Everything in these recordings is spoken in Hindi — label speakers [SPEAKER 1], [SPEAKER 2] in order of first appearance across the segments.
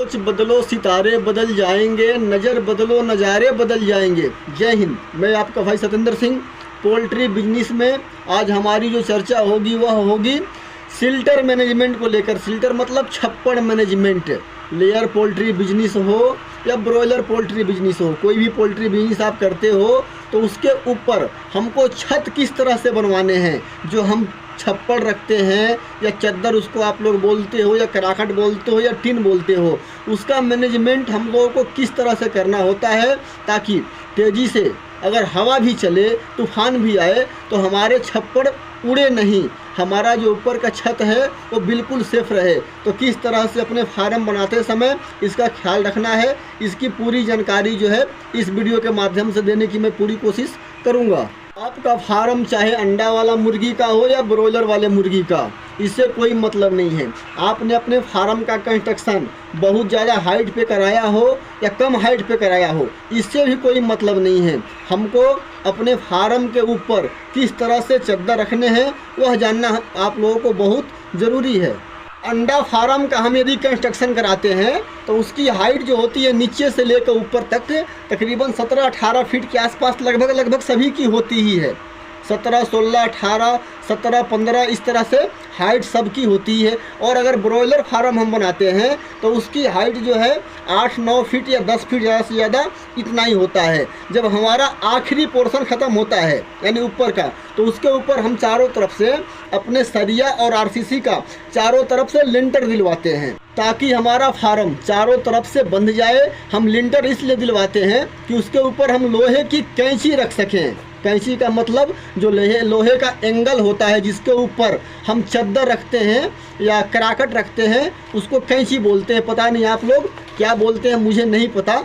[SPEAKER 1] सोच बदलो सितारे बदल जाएंगे, नज़र बदलो नज़ारे बदल जाएंगे। जय हिंद। मैं आपका भाई सतेंद्र सिंह। पोल्ट्री बिजनेस में आज हमारी जो चर्चा होगी वह होगी सिल्टर मैनेजमेंट को लेकर। सिल्टर मतलब छप्पड़ मैनेजमेंट। लेयर पोल्ट्री बिजनेस हो या ब्रॉयलर पोल्ट्री बिजनेस हो, कोई भी पोल्ट्री बिजनेस आप करते हो तो उसके ऊपर हमको छत किस तरह से बनवाने हैं। जो हम छप्पड़ रखते हैं या चद्दर उसको आप लोग बोलते हो या कराकट बोलते हो या टिन बोलते हो, उसका मैनेजमेंट हम लोगों को किस तरह से करना होता है ताकि तेज़ी से अगर हवा भी चले, तूफान भी आए तो हमारे छप्पड़ उड़े नहीं, हमारा जो ऊपर का छत है वो बिल्कुल सेफ रहे। तो किस तरह से अपने फार्म बनाते समय इसका ख्याल रखना है, इसकी पूरी जानकारी जो है इस वीडियो के माध्यम से देने की मैं पूरी कोशिश करूँगा। आपका फार्म चाहे अंडा वाला मुर्गी का हो या ब्रॉयलर वाले मुर्गी का, इससे कोई मतलब नहीं है। आपने अपने फार्म का कंस्ट्रक्शन बहुत ज़्यादा हाइट पे कराया हो या कम हाइट पे कराया हो, इससे भी कोई मतलब नहीं है। हमको अपने फार्म के ऊपर किस तरह से चद्दर रखने हैं वह जानना आप लोगों को बहुत ज़रूरी है। अंडा फार्म का हम यदि कंस्ट्रक्शन कराते हैं तो उसकी हाइट जो होती है नीचे से लेकर ऊपर तक तकरीबन 17-18 फीट के आसपास लगभग सभी की होती ही है। 17, 16, 18, 17, 15 इस तरह से हाइट सबकी होती है। और अगर ब्रॉयलर फार्म हम बनाते हैं तो उसकी हाइट जो है 8-9 फीट या 10 फीट ज़्यादा से ज़्यादा इतना ही होता है। जब हमारा आखिरी पोर्शन ख़त्म होता है यानी ऊपर का, तो उसके ऊपर हम चारों तरफ से अपने सरिया और आरसीसी का चारों तरफ से लिंटर दिलवाते हैं ताकि हमारा फार्म चारों तरफ से बंध जाए। हम लिंटर इसलिए दिलवाते हैं कि उसके ऊपर हम लोहे की कैंची रख सकें। कैंची का मतलब जो लोहे का एंगल होता है जिसके ऊपर हम चद्दर रखते हैं या कराकट रखते हैं, उसको कैंची बोलते हैं। पता नहीं आप लोग क्या बोलते हैं, मुझे नहीं पता।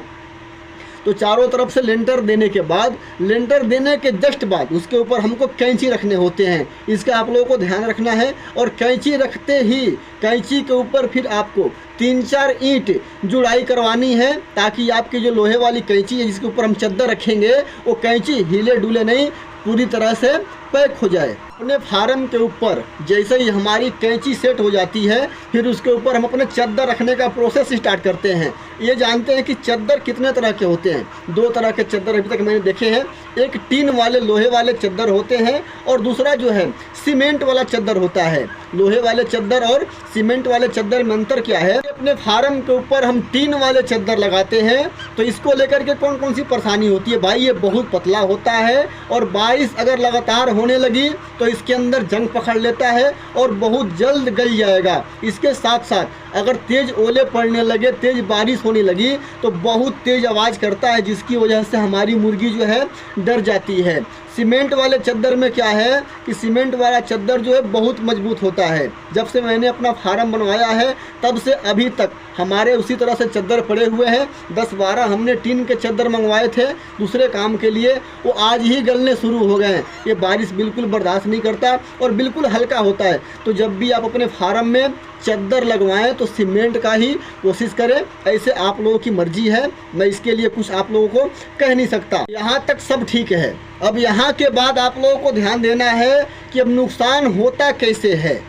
[SPEAKER 1] तो चारों तरफ से लेंटर देने के बाद, लेंटर देने के जस्ट बाद उसके ऊपर हमको कैंची रखने होते हैं। इसका आप लोगों को ध्यान रखना है। और कैंची रखते ही कैंची के ऊपर फिर आपको 3-4 ईंट जुड़ाई करवानी है ताकि आपकी जो लोहे वाली कैंची है जिसके ऊपर हम चद्दर रखेंगे वो कैंची हिले डुले नहीं, पूरी तरह से पैक हो जाए। अपने फार्म के ऊपर जैसे ही हमारी कैंची सेट हो जाती है फिर उसके ऊपर हम अपने चद्दर रखने का प्रोसेस स्टार्ट करते हैं। ये जानते हैं कि चद्दर कितने तरह के होते हैं। 2 तरह के चद्दर अभी तक मैंने देखे हैं। एक टीन वाले लोहे वाले चद्दर होते हैं और दूसरा जो है सीमेंट वाला चद्दर होता है। लोहे वाले चद्दर और सीमेंट वाले चद्दर में अंतर क्या है? अपने फार्म के ऊपर हम टीन वाले चद्दर लगाते हैं तो इसको लेकर के कौन कौन सी परेशानी होती है भाई? ये बहुत पतला होता है और बारिश अगर लगातार होने लगी तो इसके अंदर जंग पकड़ लेता है और बहुत जल्द गल जाएगा। इसके साथ साथ अगर तेज़ ओले पड़ने लगे, तेज़ बारिश होने लगी तो बहुत तेज़ आवाज़ करता है जिसकी वजह से हमारी मुर्गी जो है डर जाती है। सीमेंट वाले चद्दर में क्या है कि सीमेंट वाला चद्दर जो है बहुत मजबूत होता है। जब से मैंने अपना फार्म बनवाया है तब से अभी तक हमारे उसी तरह से चद्दर पड़े हुए हैं। 10-12 हमने टीन के चद्दर मंगवाए थे दूसरे काम के लिए, वो आज ही गलने शुरू हो गए हैं। ये बारिश बिल्कुल बर्दाश्त नहीं करता और बिल्कुल हल्का होता है। तो जब भी आप अपने फार्म में चद्दर लगवाएं तो सीमेंट का ही कोशिश करें। ऐसे आप लोगों की मर्जी है, मैं इसके लिए कुछ आप लोगों को कह नहीं सकता। यहाँ तक सब ठीक है। अब यहाँ के बाद आप लोगों को ध्यान देना है कि अब नुकसान होता कैसे है।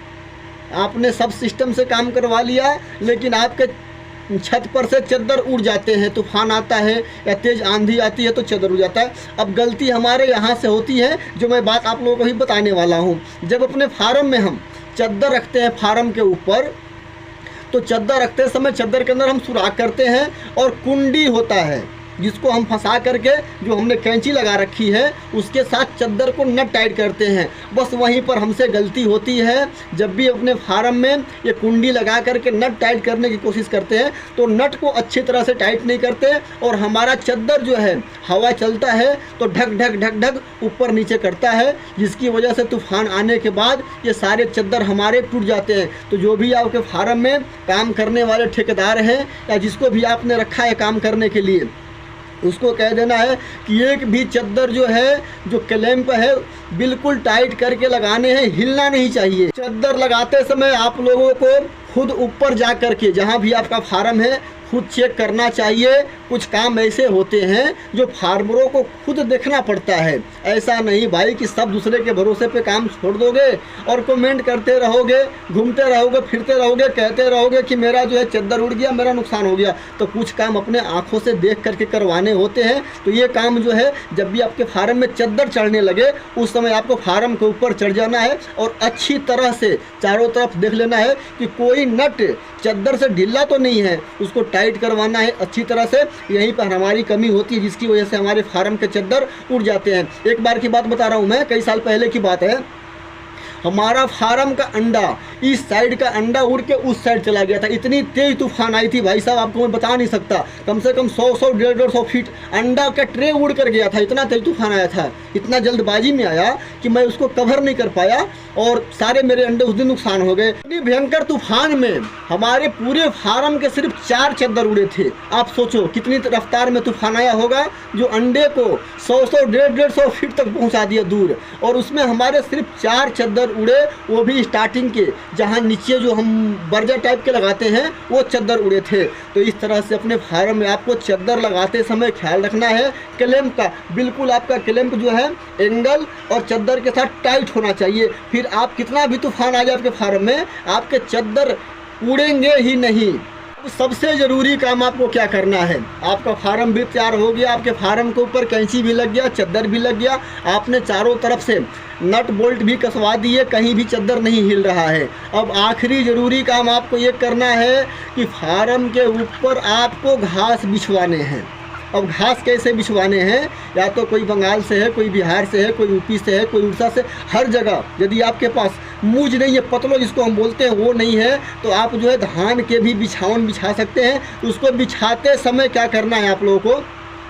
[SPEAKER 1] आपने सब सिस्टम से काम करवा लिया लेकिन आपके छत पर से चद्दर उड़ जाते हैं, तूफान आता है या तेज़ आंधी आती है तो चद्दर उड़ जाता है। अब गलती हमारे यहाँ से होती है जो मैं बात आप लोगों को ही बताने वाला हूँ। जब अपने फार्म में हम चद्दर रखते हैं फार्म के ऊपर तो चद्दर रखते समय चद्दर के अंदर हम सुराख करते हैं और कुंडी होता है जिसको हम फंसा करके जो हमने कैंची लगा रखी है उसके साथ चद्दर को नट टाइट करते हैं। बस वहीं पर हमसे गलती होती है। जब भी अपने फार्म में ये कुंडी लगा करके नट टाइट करने की कोशिश करते हैं तो नट को अच्छी तरह से टाइट नहीं करते और हमारा चद्दर जो है हवा चलता है तो ढक ढक ढक ढक ऊपर नीचे करता है, जिसकी वजह से तूफान आने के बाद ये सारे चद्दर हमारे टूट जाते हैं। तो जो भी आपके फार्म में काम करने वाले ठेकेदार हैं या जिसको भी आपने रखा है काम करने के लिए, उसको कह देना है कि एक भी चद्दर जो है जो क्लैंप है बिल्कुल टाइट करके लगाने हैं, हिलना नहीं चाहिए। चद्दर लगाते समय आप लोगों को खुद ऊपर जा कर के, जहाँ भी आपका फार्म है खुद चेक करना चाहिए। कुछ काम ऐसे होते हैं जो फार्मरों को खुद देखना पड़ता है। ऐसा नहीं भाई कि सब दूसरे के भरोसे पे काम छोड़ दोगे और कमेंट करते रहोगे, घूमते रहोगे, फिरते रहोगे, कहते रहोगे कि मेरा जो है चद्दर उड़ गया, मेरा नुकसान हो गया। तो कुछ काम अपने आँखों से देख करके करवाने होते हैं। तो ये काम जो है जब भी आपके फार्म में चद्दर चढ़ने लगे उस समय आपको फार्म के ऊपर चढ़ जाना है और अच्छी तरह से चारों तरफ देख लेना है कि कोई नट चद्दर से ढीला तो नहीं है, उसको टाइट करवाना है अच्छी तरह से। यहीं पर हमारी कमी होती है जिसकी वजह से हमारे फार्म के चद्दर उड़ जाते हैं। एक बार की बात बता रहा हूँ मैं, कई साल पहले की बात है। हमारा फार्म का अंडा, इस साइड का अंडा उड़ के उस साइड चला गया था। इतनी तेज तूफान आई थी भाई साहब, आपको मैं बता नहीं सकता। कम से कम 100 150 फीट अंडा का ट्रे उड़ कर गया था। इतना तेज तूफान आया था, इतना जल्दबाजी में आया कि मैं उसको कवर नहीं कर पाया और सारे मेरे अंडे उस दिन नुकसान हो गए। इतनी भयंकर तूफान में हमारे पूरे फार्म के सिर्फ 4 चद्दर उड़े थे। आप सोचो कितनी रफ्तार में तूफान आया होगा जो अंडे को 100 150 फीट तक पहुंचा दिया दूर, और उसमें हमारे सिर्फ 4 चद्दर उड़े, वो भी स्टार्टिंग के, जहां नीचे जो हम बर्जा टाइप के लगाते हैं वो चद्दर उड़े थे। तो इस तरह से अपने फार्म में आपको चद्दर लगाते समय ख्याल रखना है क्लैंप का। बिल्कुल आपका क्लैंप जो है एंगल और चद्दर के साथ टाइट होना चाहिए। फिर आप कितना भी तूफान आ जाए आपके फार्म में, आपके चद्दर उड़ेंगे ही नहीं। सबसे ज़रूरी काम आपको क्या करना है, आपका फार्म भी तैयार हो गया, आपके फार्म के ऊपर कैंची भी लग गया, चद्दर भी लग गया, आपने चारों तरफ से नट बोल्ट भी कसवा दिए, कहीं भी चद्दर नहीं हिल रहा है। अब आखिरी ज़रूरी काम आपको ये करना है कि फार्म के ऊपर आपको घास बिछवाने हैं। अब घास कैसे बिछवाने हैं, या तो कोई बंगाल से है, कोई बिहार से है, कोई यूपी से है, कोई उड़ीसा से, हर जगह यदि आपके पास मूज नहीं है, पतलो जिसको हम बोलते हैं वो नहीं है, तो आप जो है धान के भी बिछावन बिछा सकते हैं। उसको बिछाते समय क्या करना है आप लोगों को,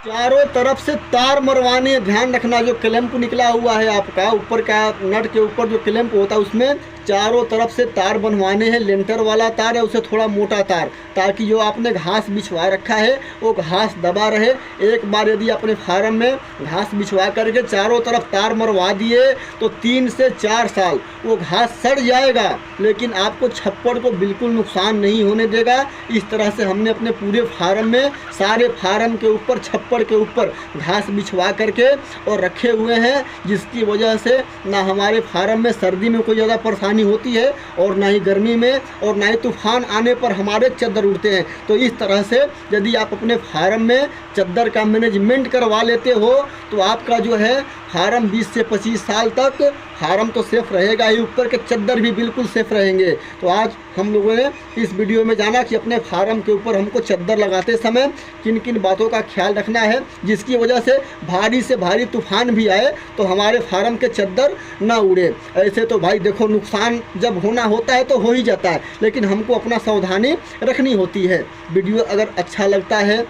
[SPEAKER 1] चारों तरफ से तार मरवाने, ध्यान रखना। जो क्लैंप निकला हुआ है आपका ऊपर का नट के ऊपर जो क्लैंप होता है उसमें चारों तरफ से तार बनवाने हैं। लेंटर वाला तार है, उसे थोड़ा मोटा तार, ताकि जो आपने घास बिछवा रखा है वो घास दबा रहे। एक बार यदि अपने फार्म में घास बिछवा करके चारों तरफ तार मरवा दिए तो 3 से 4 साल वो घास सड़ जाएगा, लेकिन आपको छप्पड़ को बिल्कुल नुकसान नहीं होने देगा। इस तरह से हमने अपने पूरे फार्म में सारे फार्म के ऊपर छप्पड़ के ऊपर घास बिछवा करके और रखे हुए हैं, जिसकी वजह से ना हमारे फार्म में सर्दी में कोई ज़्यादा परेशानी होती है और ना ही गर्मी में, और ना ही तूफान आने पर हमारे चद्दर उड़ते हैं। तो इस तरह से यदि आप अपने फार्म में चद्दर का मैनेजमेंट करवा लेते हो तो आपका जो है फार्म 20 से 25 साल तक फार्म तो सेफ रहेगा ही, ऊपर के चद्दर भी बिल्कुल सेफ रहेंगे। तो आज हम लोगों ने इस वीडियो में जाना कि अपने फार्म के ऊपर हमको चद्दर लगाते समय किन किन बातों का ख्याल रखना है, जिसकी वजह से भारी से भारी तूफान भी आए तो हमारे फार्म के चद्दर ना उड़े। ऐसे तो भाई देखो नुकसान जब होना होता है तो हो ही जाता है, लेकिन हमको अपना सावधानी रखनी होती है। वीडियो अगर अच्छा लगता है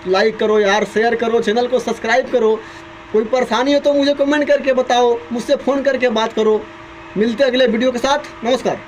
[SPEAKER 1] लाइक करो यार, शेयर करो, चैनल को सब्सक्राइब करो। कोई परेशानी हो तो मुझे कमेंट करके बताओ, मुझसे फ़ोन करके बात करो। मिलते अगले वीडियो के साथ, नमस्कार।